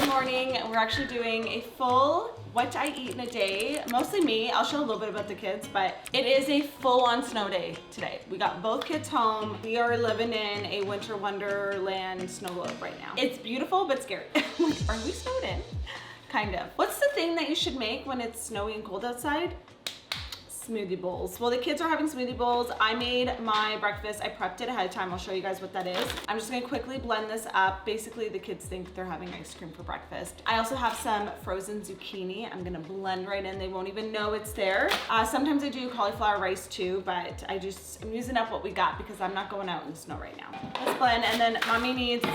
morning. We're actually doing a full what I eat in a day, mostly me. I'll show a little bit about the kids, but it is a full-on snow day today. We got both kids home. We are living in a winter wonderland snow globe right now. It's beautiful, but scary. Are we snowed in? Kind of. What's the thing that you should make when it's snowy and cold outside? Smoothie bowls. Well, the kids are having smoothie bowls. I made my breakfast. I prepped it ahead of time. I'll show you guys what that is. I'm just gonna quickly blend this up. Basically, the kids think they're having ice cream for breakfast. I also have some frozen zucchini. I'm gonna blend right in. They won't even know it's there. Sometimes I do cauliflower rice too, but I'm using up what we got because I'm not going out in the snow right now. Let's blend, and then mommy needs,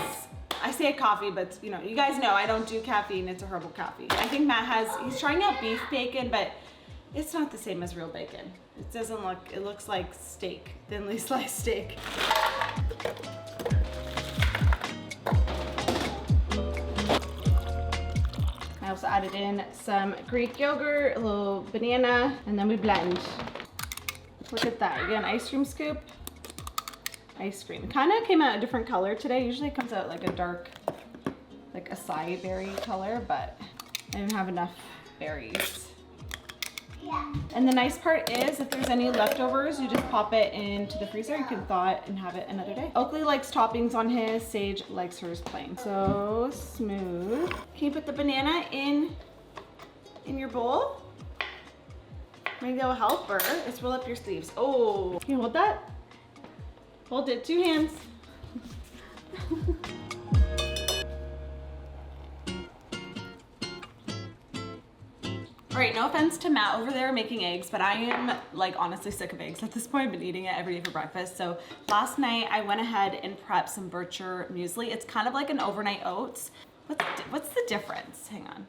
I say coffee, but you know, you guys know I don't do caffeine. It's a herbal coffee. I think Matt he's trying out beef bacon, but it's not the same as real bacon. It doesn't look, it looks like steak, thinly sliced steak. I also added in some Greek yogurt, a little banana, and then we blend. Look at that, you get an ice cream scoop. Ice cream. Kind of came out a different color today. Usually it comes out like a dark, like acai berry color, but I didn't have enough berries. Yeah. And the nice part is if there's any leftovers, you just pop it into the freezer. You can thaw it and have it another day. Oakley likes toppings on his. Sage likes hers plain. So smooth. Can you put the banana in your bowl? Maybe that'll help, or let's roll up your sleeves. Oh, can you hold that? Hold it, 2 hands. All right, no offense to Matt over there making eggs, but I am like honestly sick of eggs at this point. I've been eating it every day for breakfast. So last night I went ahead and prepped some Bircher Muesli. It's kind of like an overnight oats. What's the difference? Hang on.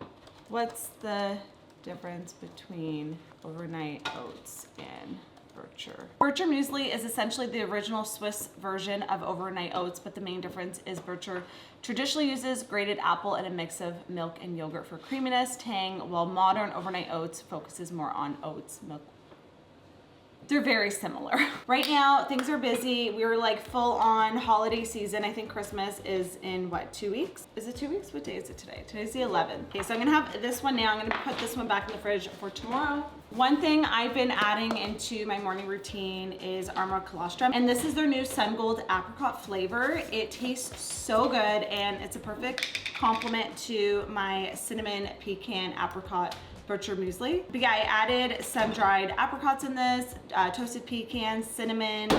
What's the difference between overnight oats and Bircher? Bircher Muesli is essentially the original Swiss version of overnight oats, but the main difference is Bircher traditionally uses grated apple and a mix of milk and yogurt for creaminess, tang, while modern overnight oats focuses more on oats, milk. They're very similar. Right now, things are busy. We're like full on holiday season. I think Christmas is in what, 2 weeks? Is it 2 weeks? What day is it today? Today's the 11th. Okay, so I'm gonna have this one now. I'm gonna put this one back in the fridge for tomorrow. One thing I've been adding into my morning routine is ARMRA Colostrum, and this is their new Sungold apricot flavor. It tastes so good, and it's a perfect complement to my cinnamon pecan apricot Bircher Muesli. But yeah, I added some dried apricots in this, toasted pecans, cinnamon,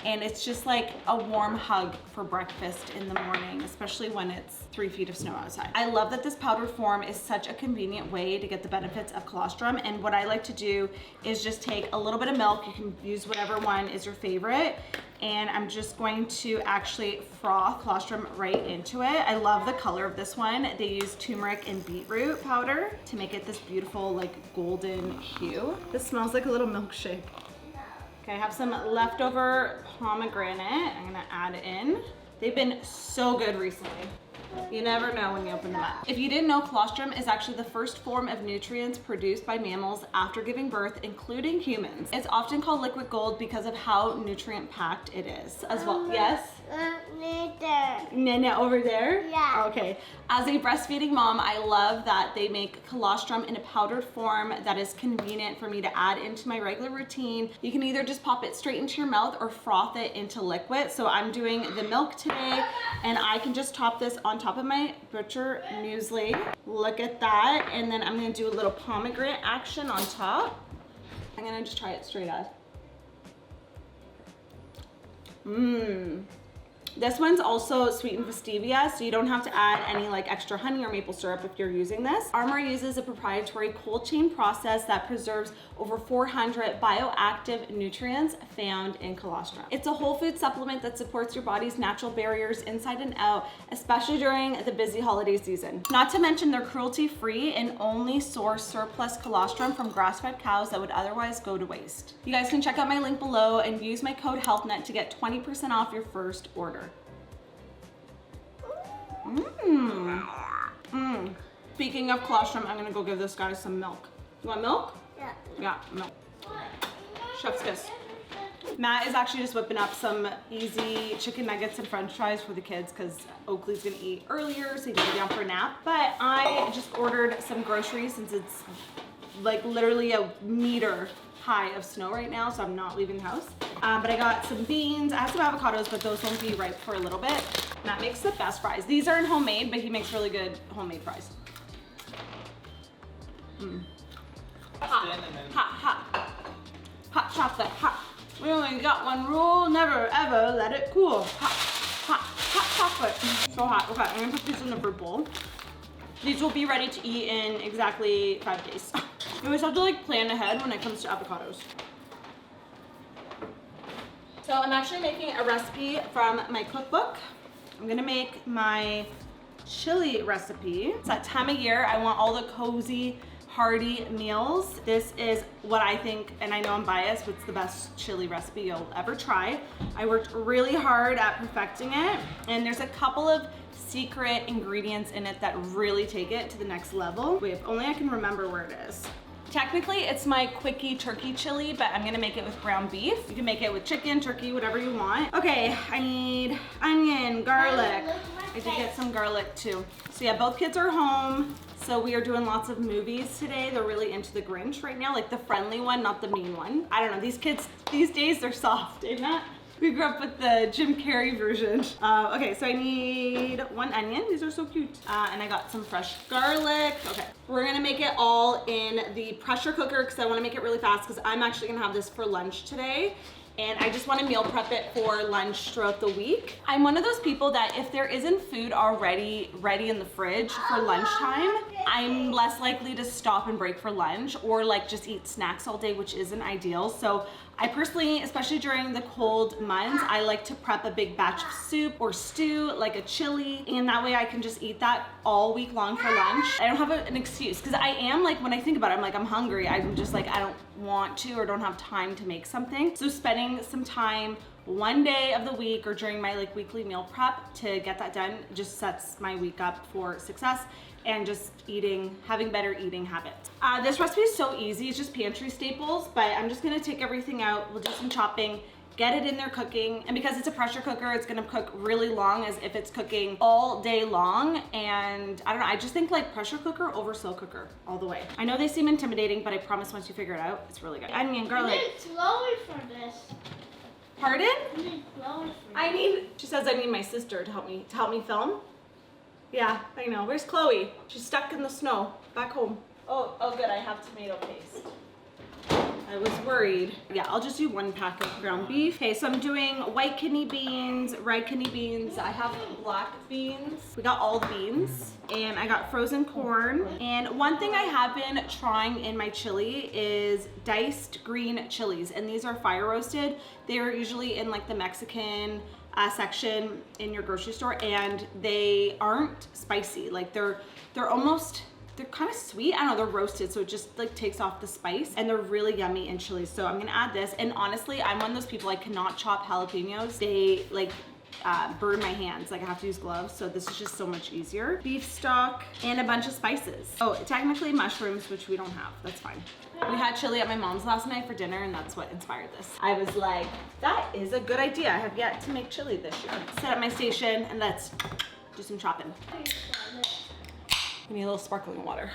and it's just like a warm hug for breakfast in the morning, especially when it's 3 feet of snow outside. I love that this powdered form is such a convenient way to get the benefits of colostrum, and what I like to do is just take a little bit of milk. You can use whatever one is your favorite, and I'm just going to actually froth colostrum right into it. I love the color of this one. They use turmeric and beetroot powder to make it this beautiful like golden hue. This smells like a little milkshake. Okay, I have some leftover pomegranate. I'm gonna add in. They've been so good recently. You never know when you open them up. If you didn't know, colostrum is actually the first form of nutrients produced by mammals after giving birth, including humans. It's often called liquid gold because of how nutrient packed it is as well. Yes? Nana over there? Yeah. Okay. As a breastfeeding mom, I love that they make colostrum in a powdered form that is convenient for me to add into my regular routine. You can either just pop it straight into your mouth or froth it into liquid. So I'm doing the milk today, and I can just top this on top of my Bircher Muesli. Look at that. And then I'm gonna do a little pomegranate action on top. I'm gonna just try it straight up. Mmm. This one's also sweetened with stevia, so you don't have to add any like extra honey or maple syrup if you're using this. ARMRA uses a proprietary cold chain process that preserves over 400 bioactive nutrients found in colostrum. It's a whole food supplement that supports your body's natural barriers inside and out, especially during the busy holiday season. Not to mention they're cruelty-free and only source surplus colostrum from grass-fed cows that would otherwise go to waste. You guys can check out my link below and use my code HEALTHNET to get 20% off your first order. Speaking of colostrum, I'm gonna go give this guy some milk. You want milk? Yeah. Yeah, milk. Chef's kiss. Matt is actually just whipping up some easy chicken nuggets and french fries for the kids because Oakley's gonna eat earlier so he can go down for a nap. But I just ordered some groceries since it's like literally a meter high of snow right now, so I'm not leaving the house. But I got some beans. I have some avocados, but those won't be ripe for a little bit. Matt makes the best fries. These aren't homemade, but he makes really good homemade fries. Hot chocolate, hot. We only got one rule, never ever let it cool. Hot chocolate. So hot. Okay, I'm gonna put these in the fruit bowl. These will be ready to eat in exactly 5 days. You always have to like plan ahead when it comes to avocados. So I'm actually making a recipe from my cookbook. I'm gonna make my chili recipe. It's that time of year. I want all the cozy, hearty meals. This is what I think, and I know I'm biased, but it's the best chili recipe you'll ever try. I worked really hard at perfecting it, and there's a couple of secret ingredients in it that really take it to the next level. Wait, if only I can remember where it is. Technically, it's my quickie turkey chili, but I'm gonna make it with ground beef. You can make it with chicken, turkey, whatever you want. Okay, I need onion, garlic. I did get some garlic too. So yeah, both kids are home. So we are doing lots of movies today. They're really into the Grinch right now, like the friendly one, not the mean one. I don't know, these kids, these days they're soft, ain't that? We grew up with the Jim Carrey version. Okay, so I need 1 onion. These are so cute. And I got some fresh garlic. Okay, we're gonna make it all in the pressure cooker because I wanna make it really fast because I'm actually gonna have this for lunch today. And I just wanna meal prep it for lunch throughout the week. I'm one of those people that if there isn't food already ready in the fridge for lunchtime, I'm less likely to stop and break for lunch or like just eat snacks all day, which isn't ideal. So I personally, especially during the cold months, I like to prep a big batch of soup or stew, like a chili, and that way I can just eat that all week long for lunch. I don't have an excuse, because I am like, when I think about it, I'm like, I'm hungry. I'm just like, I don't want to or don't have time to make something. So spending some time one day of the week or during my like weekly meal prep to get that done just sets my week up for success and just eating, having better eating habits. This recipe is so easy, it's just pantry staples, but I'm just gonna take everything out, we'll do some chopping, get it in there cooking, and because it's a pressure cooker, it's gonna cook really long as if it's cooking all day long, and I don't know, I just think like pressure cooker over slow cooker all the way. I know they seem intimidating, but I promise once you figure it out, it's really good. Onion, garlic. You need slowly for this. Pardon? You need slowly for this. She says I need my sister to help me film. Yeah, I know. Where's Chloe? She's stuck in the snow. Back home. Oh good, I have tomato paste. I was worried. Yeah, I'll just do 1 pack of ground beef. Okay, so I'm doing white kidney beans, red kidney beans. I have black beans. We got all the beans. And I got frozen corn. And one thing I have been trying in my chili is diced green chilies. And these are fire roasted. They are usually in like the Mexican section in your grocery store, and they aren't spicy. Like they're kind of sweet. I don't know, they're roasted, so it just like takes off the spice, and they're really yummy in chili. So I'm gonna add this, and honestly, I'm one of those people, I cannot chop jalapenos. They like burn my hands, like I have to use gloves, so this is just so much easier. Beef stock and a bunch of spices. Oh, technically mushrooms, which we don't have, that's fine. We had chili at my mom's last night for dinner, and that's what inspired this. I was like, that is a good idea. I have yet to make chili this year. Set up my station, and let's do some chopping. We need a little sparkling water.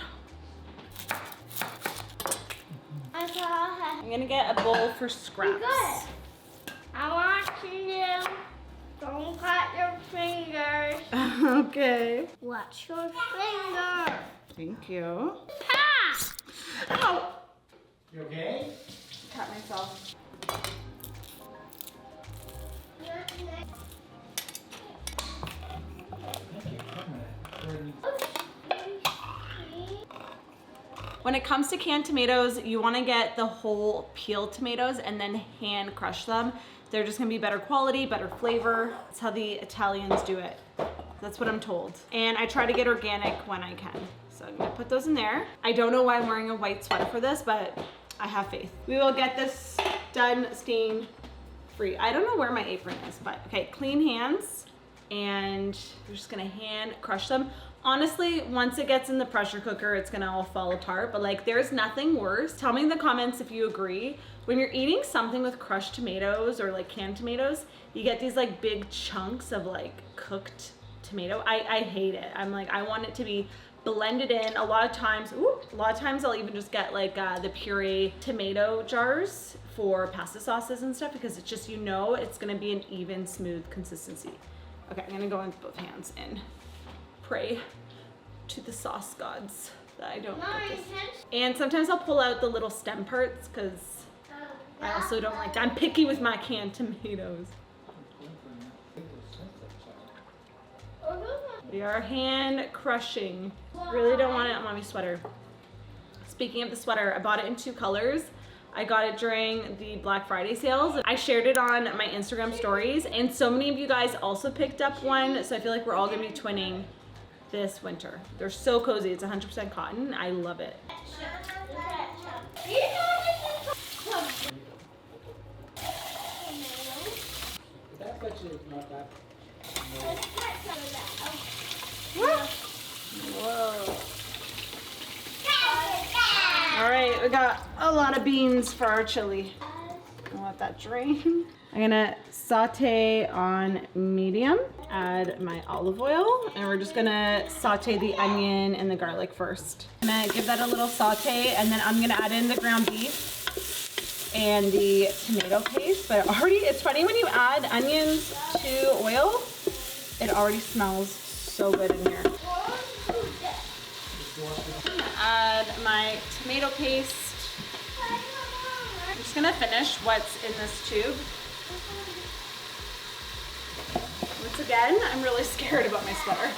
I'm gonna get a bowl for scraps. I want you. Don't cut your fingers. Okay. Watch your finger. Thank you. Ha! Ow! You okay? Cut myself. When it comes to canned tomatoes, you want to get the whole peeled tomatoes and then hand crush them. They're just gonna be better quality, better flavor. That's how the Italians do it. That's what I'm told. And I try to get organic when I can. So I'm gonna put those in there. I don't know why I'm wearing a white sweater for this, but I have faith. We will get this done stain free. I don't know where my apron is, but okay, clean hands. And we're just gonna hand crush them. Honestly, once it gets in the pressure cooker, it's gonna all fall apart, but like there's nothing worse. Tell me in the comments if you agree. When you're eating something with crushed tomatoes or like canned tomatoes, you get these like big chunks of like cooked tomato. I hate it. I'm like, I want it to be blended in. A lot of times I'll even just get like the puree tomato jars for pasta sauces and stuff, because it's just, you know, it's gonna be an even, smooth consistency. Okay, I'm gonna go in with both hands and pray to the sauce gods that I don't get this. And sometimes I'll pull out the little stem parts because I also don't like that. I'm picky with my canned tomatoes. We are hand crushing. Really don't want it on mommy's sweater. Speaking of the sweater, I bought it in 2 colors. I got it during the Black Friday sales. I shared it on my Instagram stories, and so many of you guys also picked up one, so I feel like we're all gonna be twinning this winter. They're so cozy. It's 100% cotton. I love it. Whoa. All right, we got a lot of beans for our chili. I'll let that drain. I'm gonna saute on medium, add my olive oil, and we're just gonna saute the onion and the garlic first. I'm gonna give that a little saute, and then I'm gonna add in the ground beef and the tomato paste. But it's funny when you add onions to oil, it already smells so good in here. I'm gonna add my tomato paste. I'm just gonna finish what's in this tube. Once again, I'm really scared about my sweater.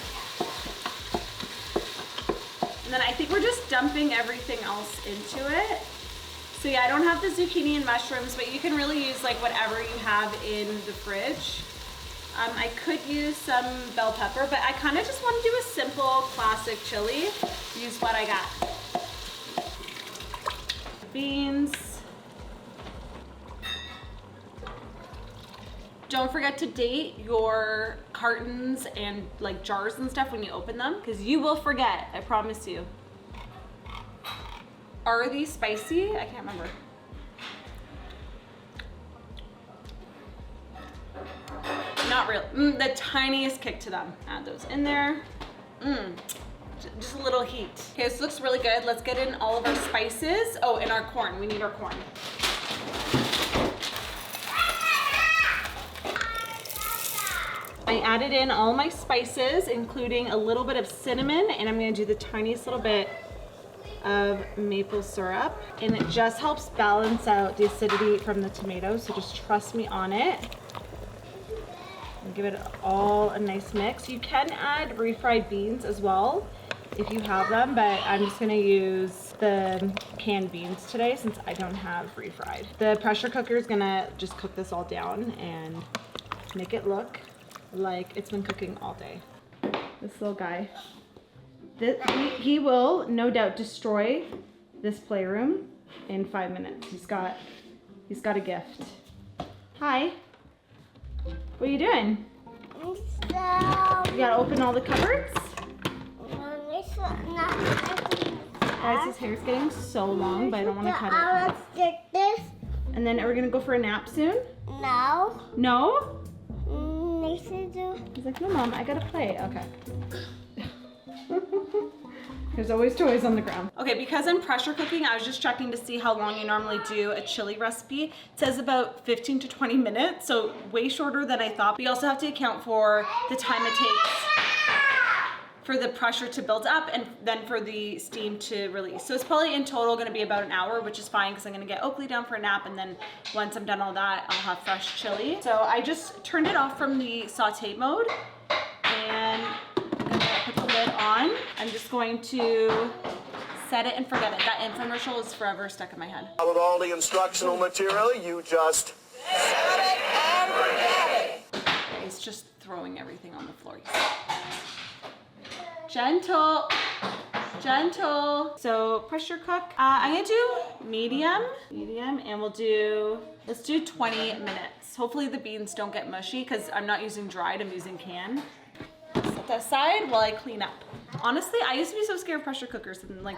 And then I think we're just dumping everything else into it. So yeah, I don't have the zucchini and mushrooms, but you can really use like whatever you have in the fridge. I could use some bell pepper, but I kind of just want to do a simple classic chili. Use what I got. Beans. Don't forget to date your cartons and like jars and stuff when you open them, because you will forget, I promise you. Are these spicy? I can't remember. Not really. The tiniest kick to them. Add those in there. Just a little heat. Okay, this looks really good. Let's get in all of our spices. Oh, and our corn. We need our corn. I added in all my spices, including a little bit of cinnamon, and I'm gonna do the tiniest little bit of maple syrup. And it just helps balance out the acidity from the tomatoes, so just trust me on it. And give it all a nice mix. You can add refried beans as well if you have them, but I'm just gonna use the canned beans today since I don't have refried. The pressure cooker is gonna just cook this all down and make it look like it's been cooking all day. This little guy. He will no doubt destroy this playroom in 5 minutes. He's got a gift. Hi. What are you doing? You gotta open all the cupboards? Guys, his hair's getting so long, but I don't want to cut it. And then are we gonna go for a nap soon? No. No? Do. He's like, no, Mom, I gotta play. Okay. There's always toys on the ground. Okay, because I'm pressure cooking, I was just checking to see how long you normally do a chili recipe. It says about 15 to 20 minutes, so way shorter than I thought. We also have to account for the time it takes for the pressure to build up and then for the steam to release. So it's probably in total gonna be about an hour, which is fine because I'm gonna get Oakley down for a nap, and then once I'm done all that, I'll have fresh chili. So I just turned it off from the saute mode, and I'm gonna put the lid on. I'm just going to set it and forget it. That infomercial is forever stuck in my head. Followed all the instructional material, you just set it and forget it. He's just throwing everything on the floor. Gentle, gentle. So pressure cook. I'm gonna do medium, and let's do 20 minutes. Hopefully the beans don't get mushy because I'm not using dried, I'm using canned. Set this side while I clean up. Honestly, I used to be so scared of pressure cookers, and like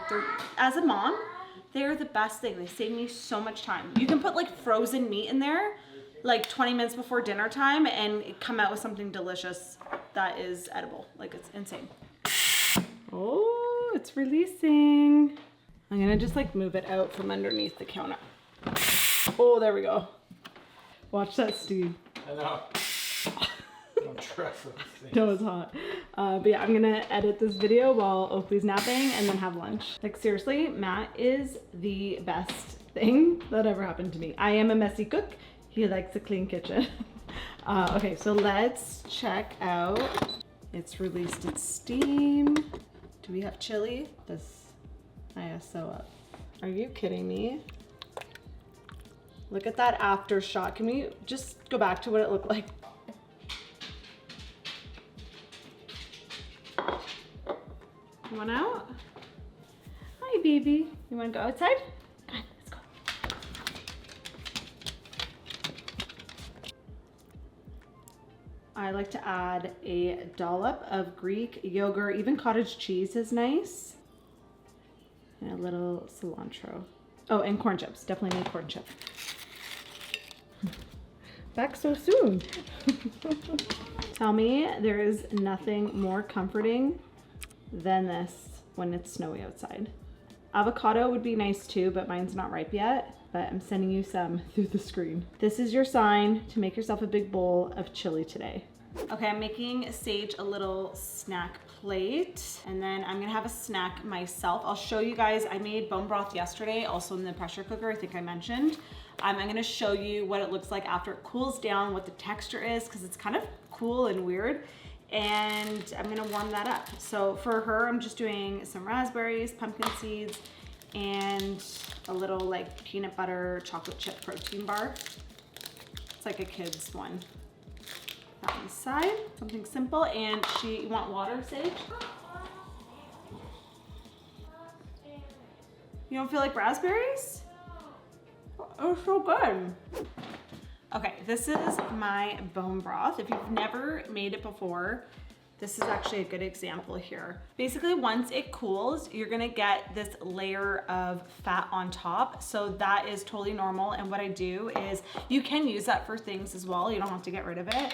as a mom, they're the best thing. They save me so much time. You can put like frozen meat in there like 20 minutes before dinner time and come out with something delicious that is edible. Like, it's insane. Oh, it's releasing. I'm gonna just like move it out from underneath the counter. Oh, there we go. Watch that steam. I know. Don't trust this thing. No, it's hot. But yeah, I'm gonna edit this video while Oakley's napping and then have lunch. Like, seriously, Matt is the best thing that ever happened to me. I am a messy cook. He likes a clean kitchen. Okay, so let's check out. It's released its steam. Do we have chili? This ISO up. Are you kidding me? Look at that after shot. Can we just go back to what it looked like? You want out? Hi, baby. You want to go outside? Come on, let's go. I like to add a dollop of Greek yogurt. Even cottage cheese is nice. And a little cilantro. Oh, and corn chips. Definitely need corn chips. Back so soon. Tell me there is nothing more comforting than this when it's snowy outside. Avocado would be nice too, but mine's not ripe yet. But I'm sending you some through the screen. This is your sign to make yourself a big bowl of chili today. Okay, I'm making Sage a little snack plate, and then I'm gonna have a snack myself. I'll show you guys, I made bone broth yesterday, also in the pressure cooker, I think I mentioned. I'm gonna show you what it looks like after it cools down, what the texture is, because it's kind of cool and weird. And I'm gonna warm that up. So for her, I'm just doing some raspberries, pumpkin seeds, and a little like peanut butter chocolate chip protein bar. It's like a kid's one. That on the side, something simple. And you want water, Sage? You don't feel like raspberries? Oh, so good. Okay, this is my bone broth. If you've never made it before, this is actually a good example here. Basically, once it cools, you're gonna get this layer of fat on top. So that is totally normal. And what I do is, you can use that for things as well. You don't have to get rid of it.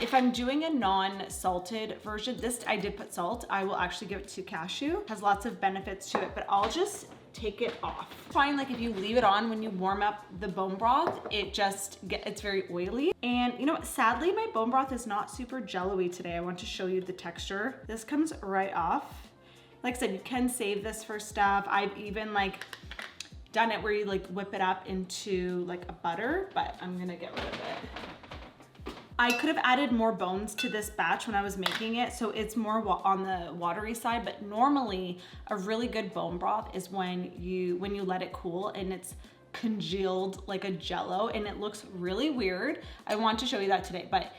If I'm doing a non-salted version, this I did put salt. I will actually give it to cashew. It has lots of benefits to it, but I'll just take it off. Fine, like if you leave it on when you warm up the bone broth, it's very oily. And you know what, sadly my bone broth is not super jello-y today. I want to show you the texture. This comes right off. Like I said, you can save this for stuff. I've even like done it where you like whip it up into like a butter, but I'm gonna get rid of it. I could have added more bones to this batch when I was making it, so it's more on the watery side, but normally a really good bone broth is when you let it cool and it's congealed like a jello, and it looks really weird. I want to show you that today, but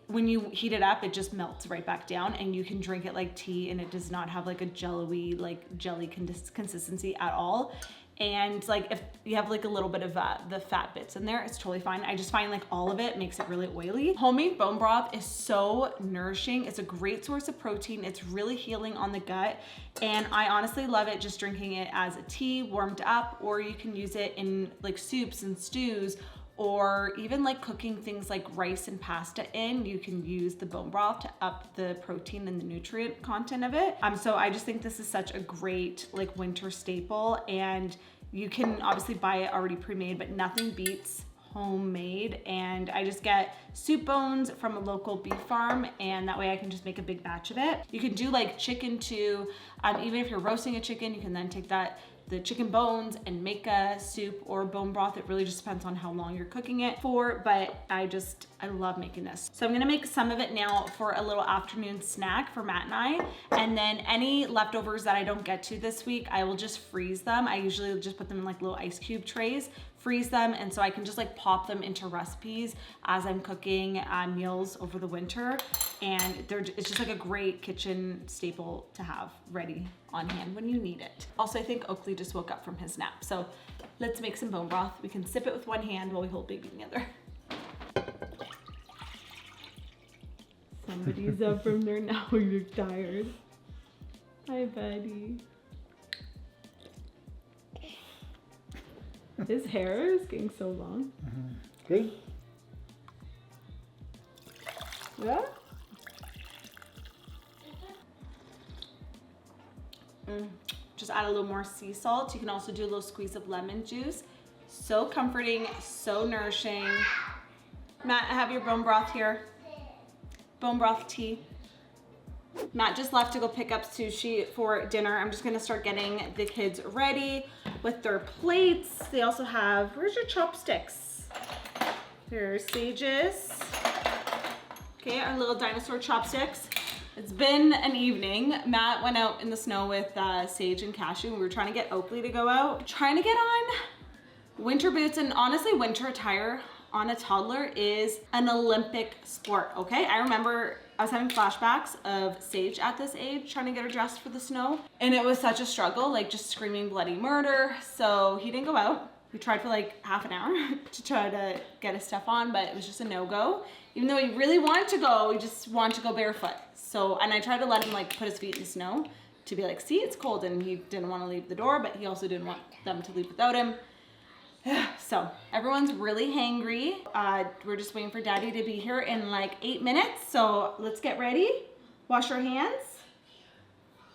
when you heat it up, it just melts right back down, and you can drink it like tea, and it does not have like a jello-y, like jelly consistency at all. And like if you have like a little bit of the fat bits in there, it's totally fine. I just find like all of it makes it really oily. Homemade bone broth is so nourishing. It's a great source of protein. It's really healing on the gut. And I honestly love it just drinking it as a tea, warmed up, or you can use it in like soups and stews, or even like cooking things like rice and pasta in. You can use the bone broth to up the protein and the nutrient content of it. So I just think this is such a great like winter staple, and you can obviously buy it already pre-made, but nothing beats homemade. And I just get soup bones from a local beef farm, and that way I can just make a big batch of it. You can do like chicken too. Even if you're roasting a chicken, you can then take the chicken bones and make a soup or bone broth. It really just depends on how long you're cooking it for, but I love making this. So I'm gonna make some of it now for a little afternoon snack for Matt and I, and then any leftovers that I don't get to this week, I will just freeze them. I usually just put them in like little ice cube trays, freeze them, and so I can just like pop them into recipes as I'm cooking meals over the winter. And it's just like a great kitchen staple to have ready on hand when you need it. Also, I think Oakley just woke up from his nap, so let's make some bone broth. We can sip it with one hand while we hold baby in the other. So Somebody's up from there now. You're tired. Hi, buddy. His hair is getting so long. Good? Yeah? Just add a little more sea salt. You can also do a little squeeze of lemon juice. So comforting, so nourishing. Matt, I have your bone broth here. Bone broth tea. Matt just left to go pick up Sushi for dinner. I'm just gonna start getting the kids ready with their plates. They also have, where's your chopsticks? Here's Sage's. Okay, our little dinosaur chopsticks. It's been an evening. Matt went out in the snow with Sage and Cashew. We were trying to get Oakley to go out. Trying to get on winter boots, and honestly, winter attire on a toddler is an Olympic sport, okay? I remember I was having flashbacks of Sage at this age trying to get her dressed for the snow, and it was such a struggle, like just screaming bloody murder. So he didn't go out. We tried for like half an hour to try to get his stuff on, but it was just a no-go. Even though he really wanted to go, he just wanted to go barefoot. So, and I tried to let him like put his feet in the snow to be like, see, it's cold, and he didn't want to leave the door, but he also didn't want them to leave without him. So everyone's really hangry. We're just waiting for Daddy to be here in like 8 minutes. So let's get ready. Wash our hands.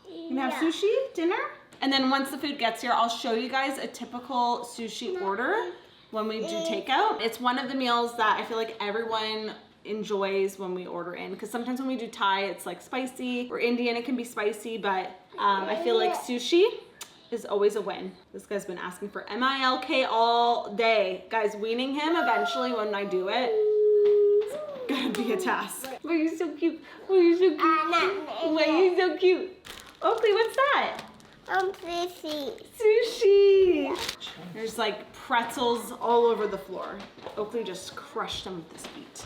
You can have sushi, dinner. And then once the food gets here, I'll show you guys a typical sushi order when we do takeout. It's one of the meals that I feel like everyone enjoys when we order in, because sometimes when we do Thai, it's like spicy, or Indian, it can be spicy, but I feel like sushi is always a win. This guy's been asking for MILK all day. Guys, weaning him eventually when I do it, it's gonna be a task. Oh, you're so cute. Oh, you're so cute. Oh, you're so cute. Oakley, what's that? Sushi. Sushi. There's like pretzels all over the floor. Oakley just crushed them with his feet.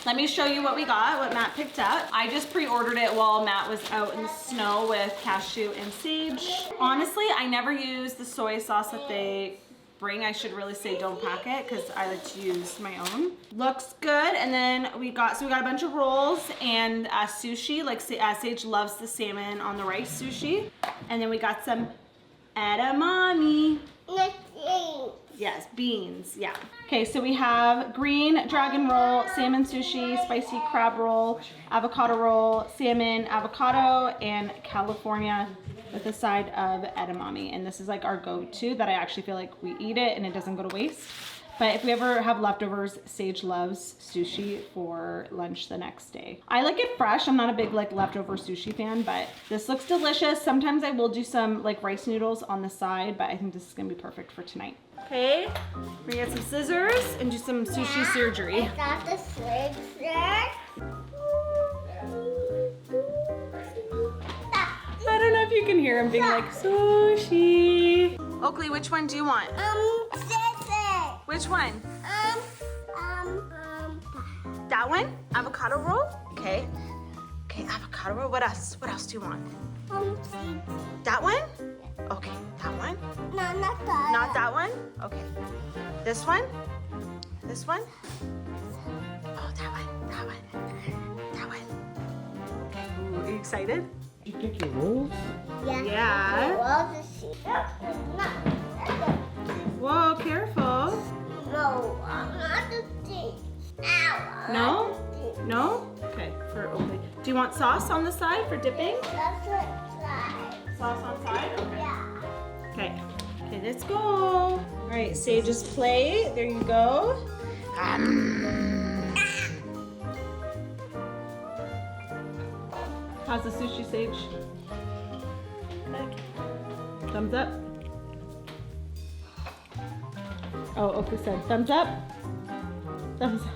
Let me show you what we got, what Matt picked up. I just pre-ordered it while Matt was out in the snow with Cashew and Sage. Honestly, I never use the soy sauce that they bring. I should really say don't pack it, because I like to use my own. Looks good. And then we got a bunch of rolls and sushi. Like Sage loves the salmon on the rice sushi. And then we got some edamame. Yes, beans, yeah. Okay, so we have green dragon roll, salmon sushi, spicy crab roll, avocado roll, salmon, avocado, and California with a side of edamame. And this is like our go-to that I actually feel like we eat it and it doesn't go to waste. But if we ever have leftovers, Sage loves sushi for lunch the next day. I like it fresh. I'm not a big like leftover sushi fan, but this looks delicious. Sometimes I will do some like rice noodles on the side, but I think this is gonna be perfect for tonight. Okay, we're gonna get some scissors and do some sushi surgery. I got the scissors. I don't know if you can hear him being like, sushi. Oakley, which one do you want? Scissors. Which one? That one? Avocado roll? Okay. Okay, avocado roll. What else? What else do you want? That one? Okay, that one? No, not that. Not that one? Okay. This one? This one? Oh, that one. That one. That one. Okay. Ooh, are you excited? Did you pick your rolls? Yeah. Whoa, careful. No, I'm not the thing. Ow. No? No? Okay, for Oakley. Do you want sauce on the side for dipping? That's what side. Sauce on side? Okay. Yeah. Okay. Okay, let's go. All right, Sage's plate. There you go. How's the sushi, Sage? Thumbs up. Oh, Oakley said thumbs up. Thumbs up.